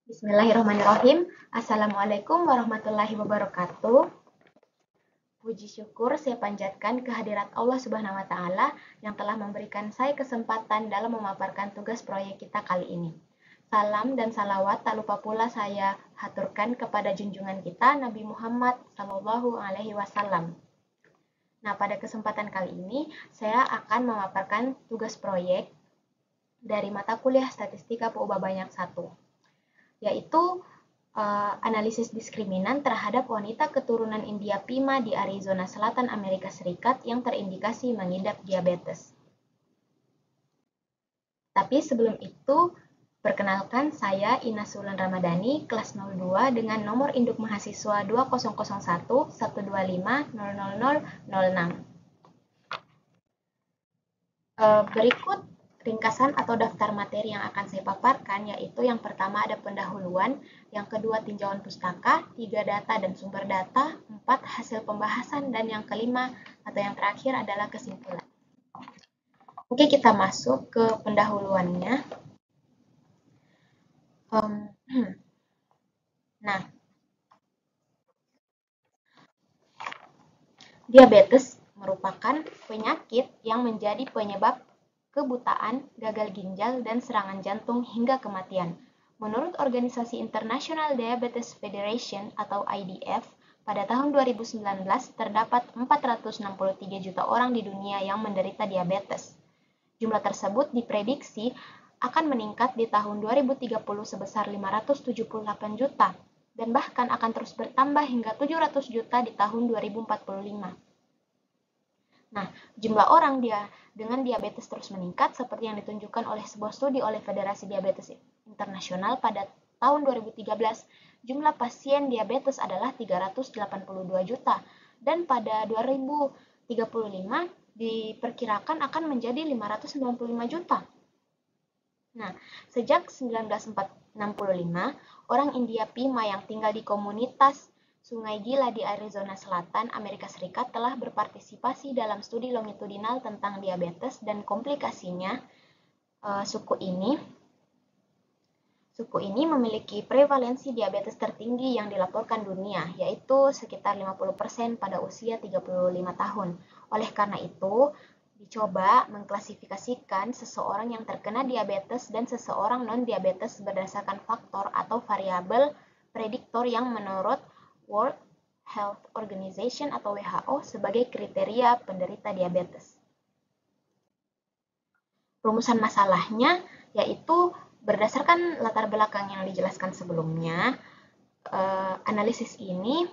Bismillahirrahmanirrahim. Assalamualaikum warahmatullahi wabarakatuh. Puji syukur saya panjatkan kehadirat Allah Subhanahu wa Ta'ala yang telah memberikan saya kesempatan dalam memaparkan tugas proyek kita kali ini. Salam dan salawat tak lupa pula saya haturkan kepada junjungan kita Nabi Muhammad Sallallahu Alaihi Wasallam. Nah, pada kesempatan kali ini saya akan memaparkan tugas proyek dari mata kuliah Statistika PUBA Banyak 1, yaitu analisis diskriminan terhadap wanita keturunan India Pima di Arizona Selatan, Amerika Serikat yang terindikasi mengidap diabetes. Tapi sebelum itu, perkenalkan saya Ina Sulan Ramadhani, kelas 02 dengan nomor induk mahasiswa 2001 125 00006. Berikut ringkasan atau daftar materi yang akan saya paparkan, yaitu yang pertama ada pendahuluan, yang kedua tinjauan pustaka, 3 data dan sumber data, 4 hasil pembahasan, dan yang kelima atau yang terakhir adalah kesimpulan. Oke, kita masuk ke pendahuluannya. Nah, diabetes merupakan penyakit yang menjadi penyebab kebutaan, gagal ginjal, dan serangan jantung hingga kematian. Menurut Organisasi International Diabetes Federation atau IDF, pada tahun 2019 terdapat 463 juta orang di dunia yang menderita diabetes. Jumlah tersebut diprediksi akan meningkat di tahun 2030 sebesar 578 juta dan bahkan akan terus bertambah hingga 700 juta di tahun 2045. Nah, jumlah orang dengan diabetes terus meningkat seperti yang ditunjukkan oleh sebuah studi oleh Federasi Diabetes Internasional pada tahun 2013. Jumlah pasien diabetes adalah 382 juta dan pada 2035 diperkirakan akan menjadi 595 juta. Nah, sejak 1965, orang India Pima yang tinggal di komunitas Sungai Gila di Arizona Selatan, Amerika Serikat telah berpartisipasi dalam studi longitudinal tentang diabetes dan komplikasinya. Suku ini memiliki prevalensi diabetes tertinggi yang dilaporkan dunia, yaitu sekitar 50% pada usia 35 tahun. Oleh karena itu, dicoba mengklasifikasikan seseorang yang terkena diabetes dan seseorang non-diabetes berdasarkan faktor atau variabel prediktor yang menurut World Health Organization atau WHO sebagai kriteria penderita diabetes. Rumusan masalahnya yaitu berdasarkan latar belakang yang dijelaskan sebelumnya, analisis ini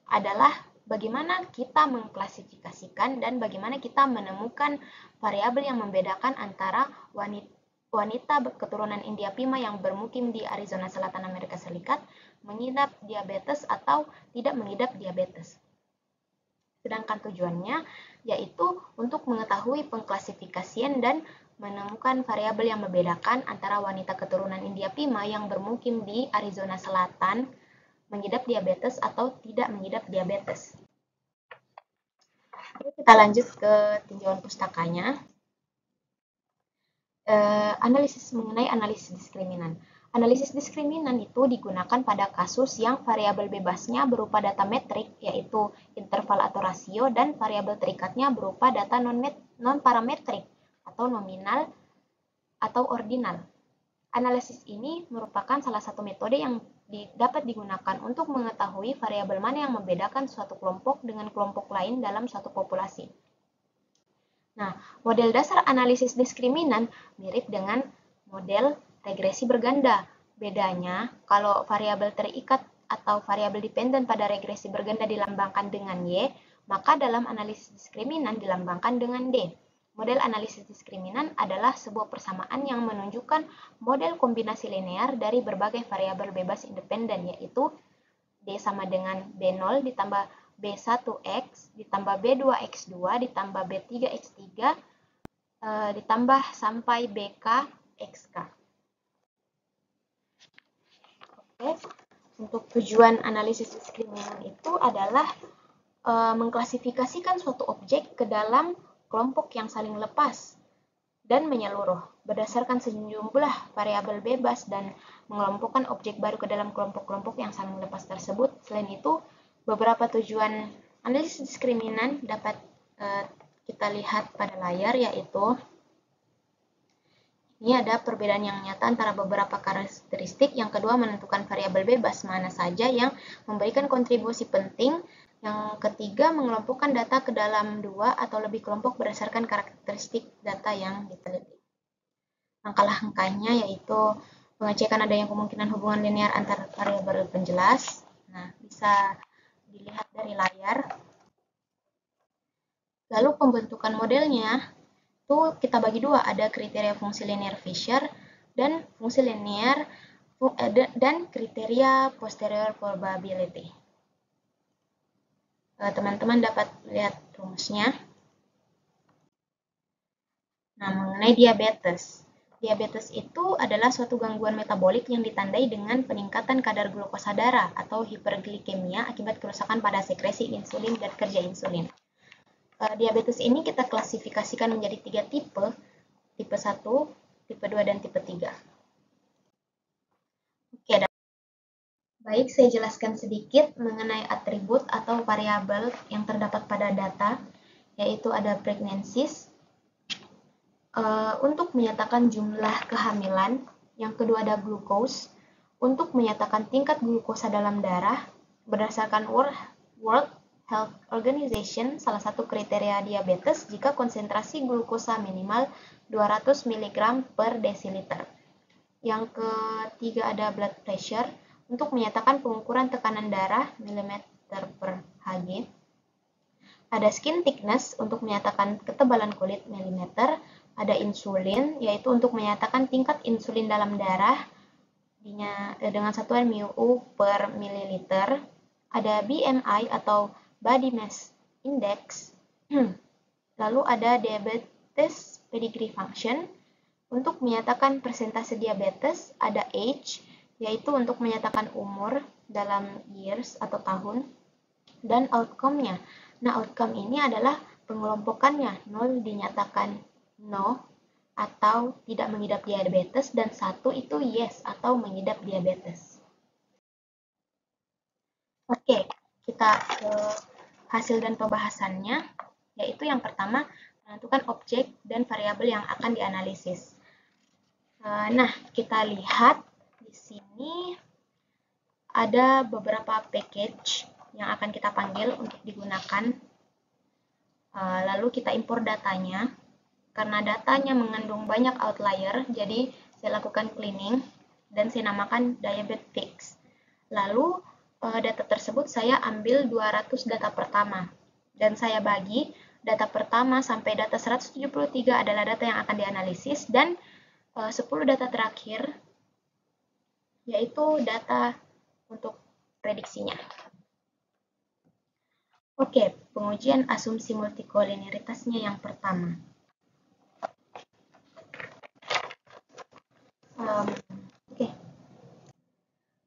adalah bagaimana kita mengklasifikasikan dan bagaimana kita menemukan variabel yang membedakan antara wanita keturunan India Pima yang bermukim di Arizona Selatan, Amerika Serikat mengidap diabetes atau tidak mengidap diabetes. Sedangkan tujuannya yaitu untuk mengetahui pengklasifikasian dan menemukan variabel yang membedakan antara wanita keturunan India Pima yang bermukim di Arizona Selatan mengidap diabetes atau tidak mengidap diabetes. Kita lanjut ke tinjauan pustakanya. Analisis mengenai analisis diskriminan. Analisis diskriminan itu digunakan pada kasus yang variabel bebasnya berupa data metrik, yaitu interval atau rasio, dan variabel terikatnya berupa data non-parametrik atau nominal atau ordinal. Analisis ini merupakan salah satu metode yang dapat digunakan untuk mengetahui variabel mana yang membedakan suatu kelompok dengan kelompok lain dalam suatu populasi. Nah, model dasar analisis diskriminan mirip dengan model regresi berganda. Bedanya, kalau variabel terikat atau variabel dependen pada regresi berganda dilambangkan dengan Y, maka dalam analisis diskriminan dilambangkan dengan D. Model analisis diskriminan adalah sebuah persamaan yang menunjukkan model kombinasi linear dari berbagai variabel bebas independen, yaitu D sama dengan B0 ditambah B1X ditambah B2X2 ditambah B3X3 ditambah sampai BK-XK. Oke, untuk tujuan analisis diskriminan itu adalah mengklasifikasikan suatu objek ke dalam kelompok yang saling lepas dan menyeluruh berdasarkan sejumlah variabel bebas dan mengelompokkan objek baru ke dalam kelompok-kelompok yang saling lepas tersebut. Selain itu, beberapa tujuan analisis diskriminan dapat kita lihat pada layar, yaitu ini ada perbedaan yang nyata antara beberapa karakteristik. Yang kedua, menentukan variabel bebas mana saja yang memberikan kontribusi penting. Yang ketiga, mengelompokkan data ke dalam dua atau lebih kelompok berdasarkan karakteristik data yang diteliti. Langkah-langkahnya yaitu pengecekan adanya kemungkinan hubungan linear antar variabel penjelas. Nah, bisa dilihat dari layar. Lalu pembentukan modelnya itu kita bagi dua, ada kriteria fungsi linear Fisher dan fungsi linear dan kriteria posterior probability. Teman-teman dapat lihat rumusnya. Nah, mengenai diabetes. Diabetes itu adalah suatu gangguan metabolik yang ditandai dengan peningkatan kadar glukosa darah atau hiperglikemia akibat kerusakan pada sekresi insulin dan kerja insulin. Diabetes ini kita klasifikasikan menjadi 3 tipe, tipe 1, tipe 2, dan tipe 3. Oke, baik, saya jelaskan sedikit mengenai atribut atau variabel yang terdapat pada data, yaitu ada pregnancies, untuk menyatakan jumlah kehamilan, yang kedua ada glucose, untuk menyatakan tingkat glukosa dalam darah, berdasarkan World Health Organization, salah satu kriteria diabetes jika konsentrasi glukosa minimal 200 mg per desiliter. Yang ketiga ada blood pressure, untuk menyatakan pengukuran tekanan darah mm per Hg. Ada skin thickness, untuk menyatakan ketebalan kulit milimeter. Ada insulin, yaitu untuk menyatakan tingkat insulin dalam darah dengan satuan μU per mililiter. Ada BMI atau Body Mass Index. Lalu ada diabetes pedigree function, untuk menyatakan persentase diabetes. Ada age, yaitu untuk menyatakan umur dalam years atau tahun, dan outcome-nya. Nah, outcome ini adalah pengelompokannya. 0 dinyatakan no atau tidak mengidap diabetes, dan 1 itu yes atau mengidap diabetes. Oke, kita ke hasil dan pembahasannya, yaitu yang pertama, menentukan objek dan variabel yang akan dianalisis. Nah, kita lihat di sini ada beberapa package yang akan kita panggil untuk digunakan. Lalu kita impor datanya. Karena datanya mengandung banyak outlier, jadi saya lakukan cleaning dan saya namakan diabetics. Lalu data tersebut saya ambil 200 data pertama, dan saya bagi data pertama sampai data 173 adalah data yang akan dianalisis, dan 10 data terakhir yaitu data untuk prediksinya. Oke, pengujian asumsi multikolinearitasnya yang pertama.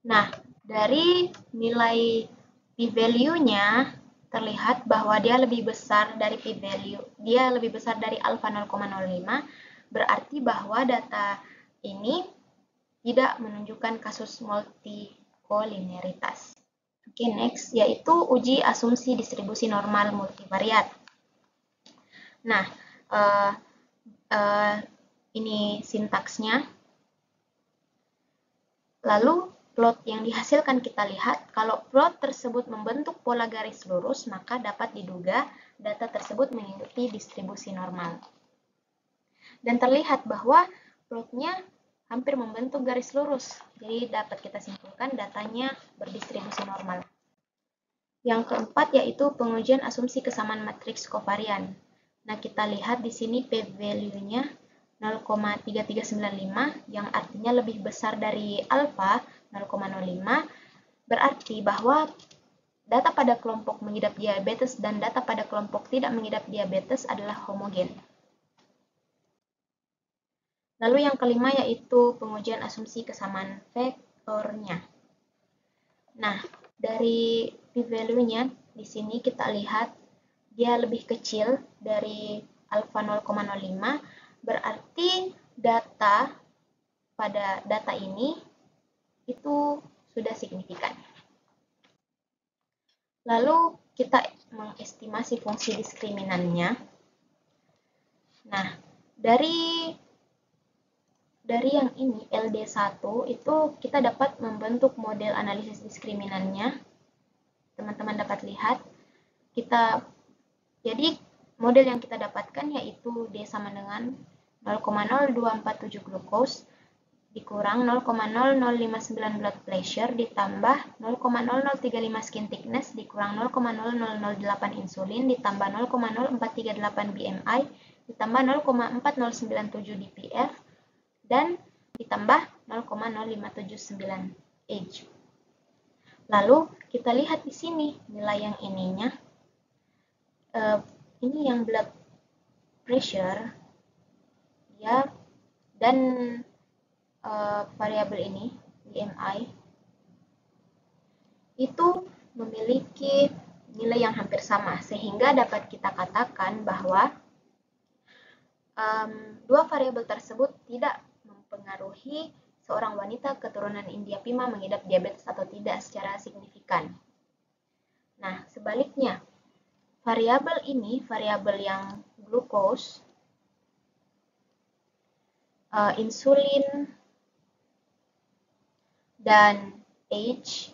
Nah, dari nilai p-value-nya terlihat bahwa dia lebih besar dari p-value, dia lebih besar dari alfa 0,05, berarti bahwa data ini tidak menunjukkan kasus multikolinearitas. Oke, next, yaitu uji asumsi distribusi normal multivariat. Nah, ini sintaksnya. Lalu, plot yang dihasilkan kita lihat, kalau plot tersebut membentuk pola garis lurus, maka dapat diduga data tersebut mengikuti distribusi normal. Dan terlihat bahwa plotnya hampir membentuk garis lurus, jadi dapat kita simpulkan datanya berdistribusi normal. Yang keempat yaitu pengujian asumsi kesamaan matriks kovarian. Nah, kita lihat di sini p-value-nya 0,3395 yang artinya lebih besar dari alfa 0,05, berarti bahwa data pada kelompok mengidap diabetes dan data pada kelompok tidak mengidap diabetes adalah homogen. Lalu yang kelima yaitu pengujian asumsi kesamaan vektornya. Nah, dari p-value-nya di sini kita lihat dia lebih kecil dari alfa 0,05, berarti pada data ini itu sudah signifikan. Lalu kita mengestimasi fungsi diskriminannya. Nah, dari yang ini LD1 itu kita dapat membentuk model analisis diskriminannya. Teman-teman dapat lihat jadi model yang kita dapatkan yaitu D sama dengan 0,0247 glukos dikurang 0,0059 blood pressure ditambah 0,0035 skin thickness dikurang 0,0008 insulin ditambah 0,0438 BMI ditambah 0,4097 DPF dan ditambah 0,0579 age. Lalu kita lihat di sini nilai yang ininya. Ini yang blood pressure ya, dan variabel ini BMI itu memiliki nilai yang hampir sama, sehingga dapat kita katakan bahwa dua variabel tersebut tidak mempengaruhi seorang wanita keturunan India Pima mengidap diabetes atau tidak secara signifikan. Nah, sebaliknya, variabel ini, variabel yang glukos, insulin, dan age,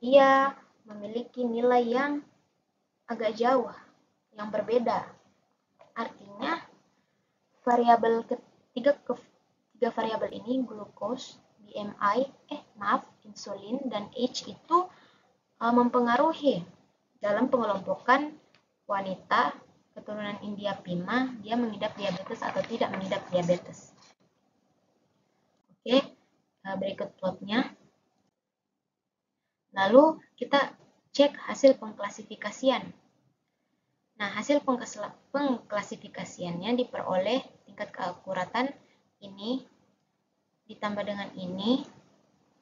dia memiliki nilai yang agak jauh, yang berbeda. Artinya, tiga variabel ini, glukos, BMI, insulin, dan age itu mempengaruhi dalam pengelompokan wanita keturunan India Pima, dia mengidap diabetes atau tidak mengidap diabetes. Oke, berikut plotnya. Lalu kita cek hasil pengklasifikasian. Nah, hasil pengklasifikasiannya diperoleh tingkat keakuratan ini ditambah dengan ini,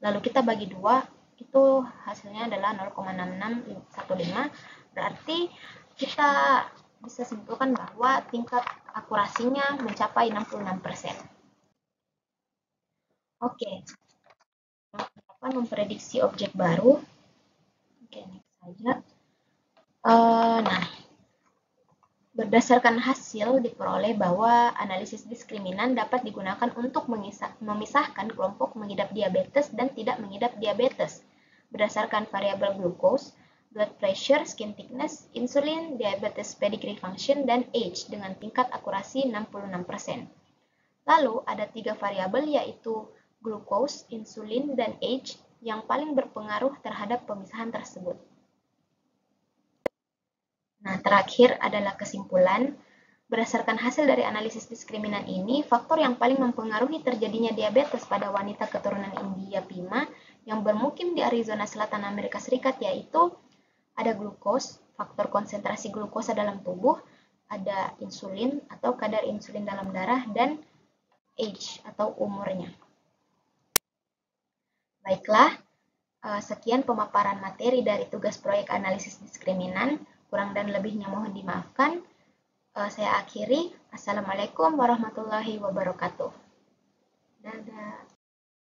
lalu kita bagi 2, itu hasilnya adalah 0,6615, berarti kita bisa simpulkan bahwa tingkat akurasinya mencapai 66%. Oke, dapat memprediksi objek baru. Oke, next saja. Nah, berdasarkan hasil diperoleh bahwa analisis diskriminan dapat digunakan untuk memisahkan kelompok mengidap diabetes dan tidak mengidap diabetes berdasarkan variabel glukos, blood pressure, skin thickness, insulin, diabetes pedigree function, dan age dengan tingkat akurasi 66%. Lalu ada 3 variabel yaitu glukos, insulin, dan age yang paling berpengaruh terhadap pemisahan tersebut. Nah, terakhir adalah kesimpulan. Berdasarkan hasil dari analisis diskriminan ini, faktor yang paling mempengaruhi terjadinya diabetes pada wanita keturunan India Pima yang bermukim di Arizona Selatan Amerika Serikat yaitu ada glukos, faktor konsentrasi glukosa dalam tubuh, ada insulin atau kadar insulin dalam darah, dan age atau umurnya. Baiklah, sekian pemaparan materi dari tugas proyek analisis diskriminan. Kurang dan lebihnya mohon dimaafkan. Saya akhiri. Assalamualaikum warahmatullahi wabarakatuh. Dadah.